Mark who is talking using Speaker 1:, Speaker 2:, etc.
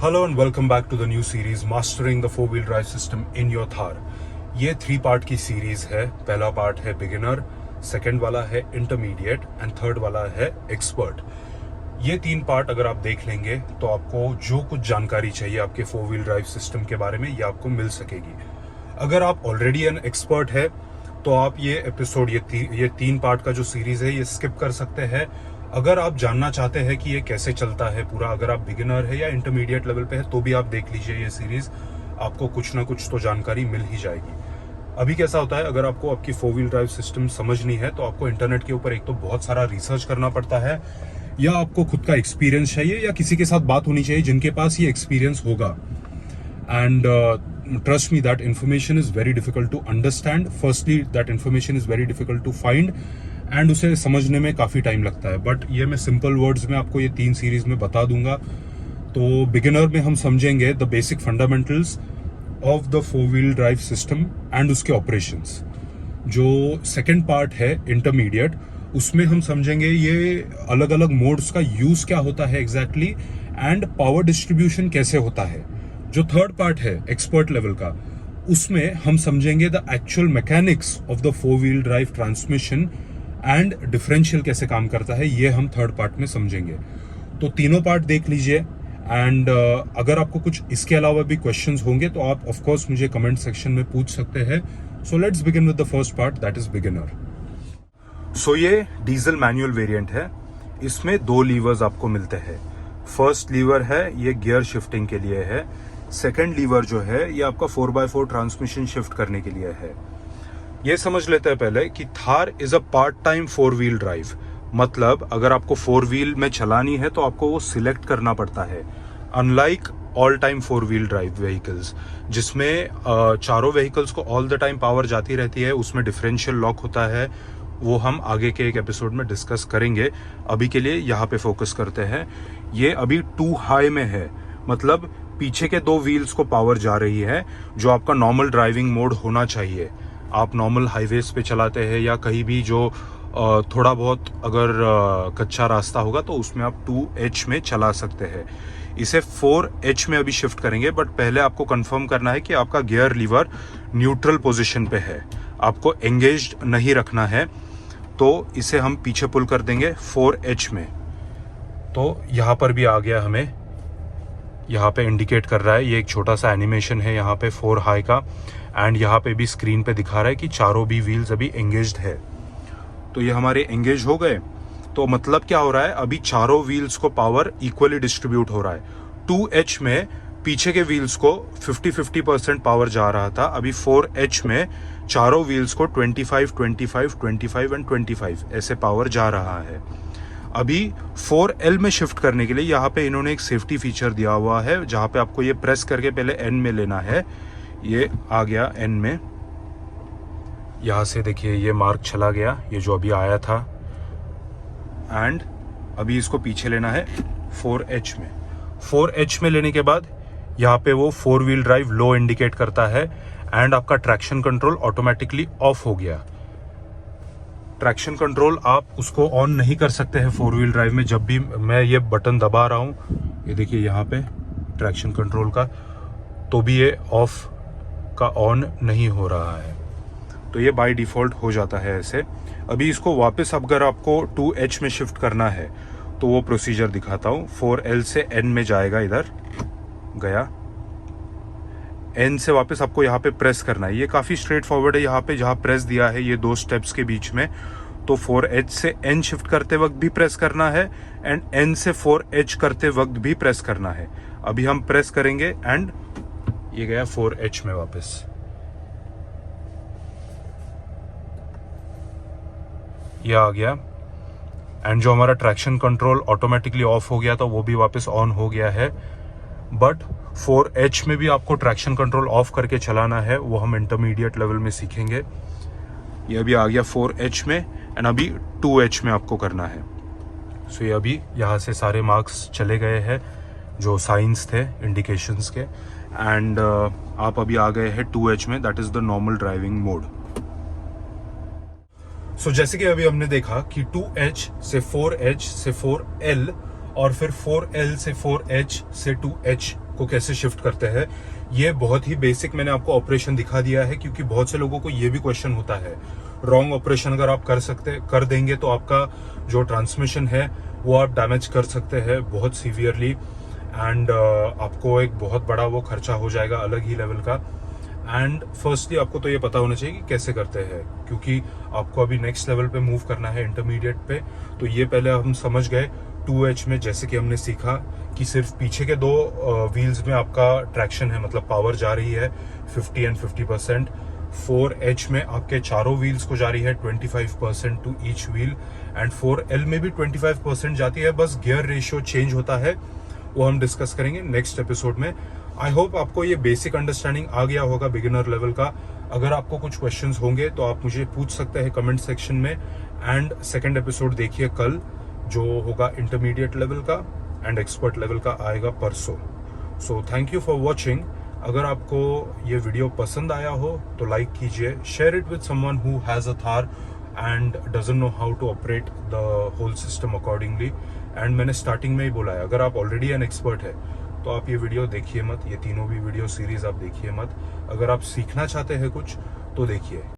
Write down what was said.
Speaker 1: Hello and welcome back to the new series Mastering the Four-Wheel Drive System in Your Thar। ये 3 part की series है। पहला part है beginner, second वाला है इंटरमीडिएट एंड थर्ड वाला है एक्सपर्ट। ये 3 पार्ट अगर आप देख लेंगे तो आपको जो कुछ जानकारी चाहिए आपके 4-व्हील ड्राइव सिस्टम के बारे में ये आपको मिल सकेगी। अगर आप ऑलरेडी एन एक्सपर्ट है तो आप ये एपिसोड ये 3 पार्ट का जो सीरीज है ये स्किप कर सकते हैं। अगर आप जानना चाहते हैं कि ये कैसे चलता है पूरा, अगर आप बिगिनर है या इंटरमीडिएट लेवल पे है तो भी आप देख लीजिए ये सीरीज, आपको कुछ ना कुछ तो जानकारी मिल ही जाएगी। अभी कैसा होता है, अगर आपको आपकी 4-व्हील ड्राइव सिस्टम समझनी है तो आपको इंटरनेट के ऊपर एक तो बहुत सारा रिसर्च करना पड़ता है, या आपको खुद का एक्सपीरियंस चाहिए, या किसी के साथ बात होनी चाहिए जिनके पास ये एक्सपीरियंस होगा। And trust me, that information is very difficult to understand. Firstly, that information is very difficult to find and उसे समझने में काफ़ी टाइम लगता है। बट ये मैं सिंपल वर्ड्स में आपको ये 3 सीरीज में बता दूंगा। तो बिगिनर में हम समझेंगे the basic fundamentals of the 4-व्हील drive system and उसके ऑपरेशंस। जो सेकेंड पार्ट है इंटरमीडिएट, उसमें हम समझेंगे ये अलग अलग मोड्स का यूज क्या होता है एग्जैक्टली एंड पावर डिस्ट्रीब्यूशन कैसे होता है। जो थर्ड पार्ट है एक्सपर्ट लेवल का, उसमें हम समझेंगे the actual mechanics of the 4-व्हील drive transmission and differential कैसे काम करता है, ये हम थर्ड पार्ट में समझेंगे। तो तीनों पार्ट देख लीजिए एंड अगर आपको कुछ इसके अलावा भी क्वेश्चंस होंगे तो आप ऑफ कोर्स मुझे कमेंट सेक्शन में पूछ सकते हैं। So let's begin with the first part, that is beginner. So ये डीजल मैनुअल वेरिएंट है। इसमें 2 लीवर्स आपको मिलते हैं। फर्स्ट लीवर है ये गियर शिफ्टिंग के लिए है। सेकेंड लीवर जो है ये आपका 4x4 ट्रांसमिशन शिफ्ट करने के लिए है। ये समझ लेते हैं पहले कि Thar is a part time 4-व्हील drive. मतलब अगर आपको 4 व्हील में चलानी है तो आपको वो सिलेक्ट करना पड़ता है, unlike all time 4-व्हील drive vehicles जिसमें चारों व्हीकल्स को ऑल द टाइम पावर जाती रहती है, उसमें डिफरेंशियल लॉक होता है। वो हम आगे के एक एपिसोड में डिस्कस करेंगे। अभी के लिए यहाँ पे फोकस करते हैं। ये अभी 2 हाई में है, मतलब पीछे के 2 व्हील्स को पावर जा रही है, जो आपका नॉर्मल ड्राइविंग मोड होना चाहिए। आप नॉर्मल हाईवेज पे चलाते हैं या कहीं भी जो थोड़ा बहुत अगर कच्चा रास्ता होगा तो उसमें आप 2H में चला सकते हैं। इसे 4H में अभी शिफ्ट करेंगे, बट पहले आपको कंफर्म करना है कि आपका गियर लीवर न्यूट्रल पोजीशन पे है, आपको एंगेज्ड नहीं रखना है। तो इसे हम पीछे पुल कर देंगे 4H में। तो यहाँ पर भी आ गया, हमें यहाँ पे इंडिकेट कर रहा है, ये एक छोटा सा एनिमेशन है यहाँ पे 4 हाई का, एंड यहाँ पे भी स्क्रीन पे दिखा रहा है कि चारों भी व्हील्स अभी एंगेज्ड है। तो ये हमारे एंगेज हो गए। तो मतलब क्या हो रहा है, अभी चारों व्हील्स को पावर इक्वली डिस्ट्रीब्यूट हो रहा है। 2H में पीछे के व्हील्स को 50-50% पावर जा रहा था, अभी 4H में चारों व्हील्स को 25, 25, 25 एंड 25 ऐसे पावर जा रहा है। अभी 4L में शिफ्ट करने के लिए यहाँ पे इन्होंने एक सेफ्टी फीचर दिया हुआ है, जहाँ पे आपको ये प्रेस करके पहले N में लेना है। ये आ गया N में, यहाँ से देखिए ये मार्क चला गया, ये जो अभी आया था। एंड अभी इसको पीछे लेना है 4H में। 4H में लेने के बाद यहाँ पे वो 4-व्हील ड्राइव लो इंडिकेट करता है एंड आपका ट्रैक्शन कंट्रोल ऑटोमेटिकली ऑफ हो गया। ट्रैक्शन कंट्रोल आप उसको ऑन नहीं कर सकते हैं 4-व्हील ड्राइव में। जब भी मैं ये बटन दबा रहा हूँ, ये देखिए यहाँ पे ट्रैक्शन कंट्रोल का, तो भी ये ऑफ का ऑन नहीं हो रहा है। तो ये बाय डिफॉल्ट हो जाता है ऐसे। अभी इसको वापस अगर आपको 2H में शिफ्ट करना है तो वो प्रोसीजर दिखाता हूँ। 4L से N में जाएगा, इधर गया। N से वापस आपको यहाँ पे प्रेस करना है। ये काफ़ी स्ट्रेट फॉरवर्ड है, यहाँ पे जहाँ प्रेस दिया है ये 2 स्टेप्स के बीच में। तो 4H से N शिफ्ट करते वक्त भी प्रेस करना है एंड N से 4H करते वक्त भी प्रेस करना है। अभी हम प्रेस करेंगे एंड ये गया 4H में वापस। ये आ गया एंड जो हमारा ट्रैक्शन कंट्रोल ऑटोमेटिकली ऑफ हो गया था वो भी वापस ऑन हो गया है। बट 4H में भी आपको ट्रैक्शन कंट्रोल ऑफ करके चलाना है, वो हम इंटरमीडिएट लेवल में सीखेंगे। ये अभी आ गया 4H में एंड अभी 2H में आपको करना है। सो ये अभी यहाँ से सारे मार्क्स चले गए हैं जो साइंस थे इंडिकेशंस के, एंड आप अभी आ गए हैं 2H में, that is the normal driving mode. So जैसे कि अभी हमने देखा कि 2H से 4H से 4L और फिर 4L से 4H से 2H को कैसे शिफ्ट करते हैं। ये बहुत ही बेसिक मैंने आपको ऑपरेशन दिखा दिया है, क्योंकि बहुत से लोगों को ये भी क्वेश्चन होता है, रॉन्ग ऑपरेशन अगर आप कर देंगे तो आपका जो ट्रांसमिशन है वो आप डैमेज कर सकते हैं बहुत सीवियरली, एंड आपको एक बहुत बड़ा वो खर्चा हो जाएगा अलग ही लेवल का। एंड फर्स्टली आपको तो ये पता होना चाहिए कि कैसे करते हैं, क्योंकि आपको अभी नेक्स्ट लेवल पे मूव करना है, इंटरमीडिएट पे। तो ये पहले हम समझ गए 2H में, जैसे कि हमने सीखा कि सिर्फ पीछे के 2 व्हील्स में आपका ट्रैक्शन है, मतलब पावर जा रही है 50 एंड 50%। 4H में आपके चारों व्हील्स को जा रही है 25% to each wheel, and 4L में भी 25% जाती है, बस गियर रेशियो चेंज होता है, वो हम डिस्कस करेंगे नेक्स्ट एपिसोड में। आई होप आपको ये बेसिक अंडरस्टैंडिंग आ गया होगा बिगिनर लेवल का। अगर आपको कुछ क्वेश्चंस होंगे तो आप मुझे पूछ सकते हैं कमेंट सेक्शन में, एंड सेकंड एपिसोड देखिए कल, जो होगा इंटरमीडिएट लेवल का, एंड एक्सपर्ट लेवल का आएगा परसों। So thank you for watching. अगर आपको ये वीडियो पसंद आया हो तो लाइक कीजिए, share it with someone who has a Thar and doesn't know how to operate the whole system accordingly. And मैंने स्टार्टिंग में ही बोला है, अगर आप ऑलरेडी एन एक्सपर्ट है तो आप ये वीडियो देखिए मत, ये तीनों भी वीडियो सीरीज आप देखिए मत। अगर आप सीखना चाहते हैं कुछ तो देखिए।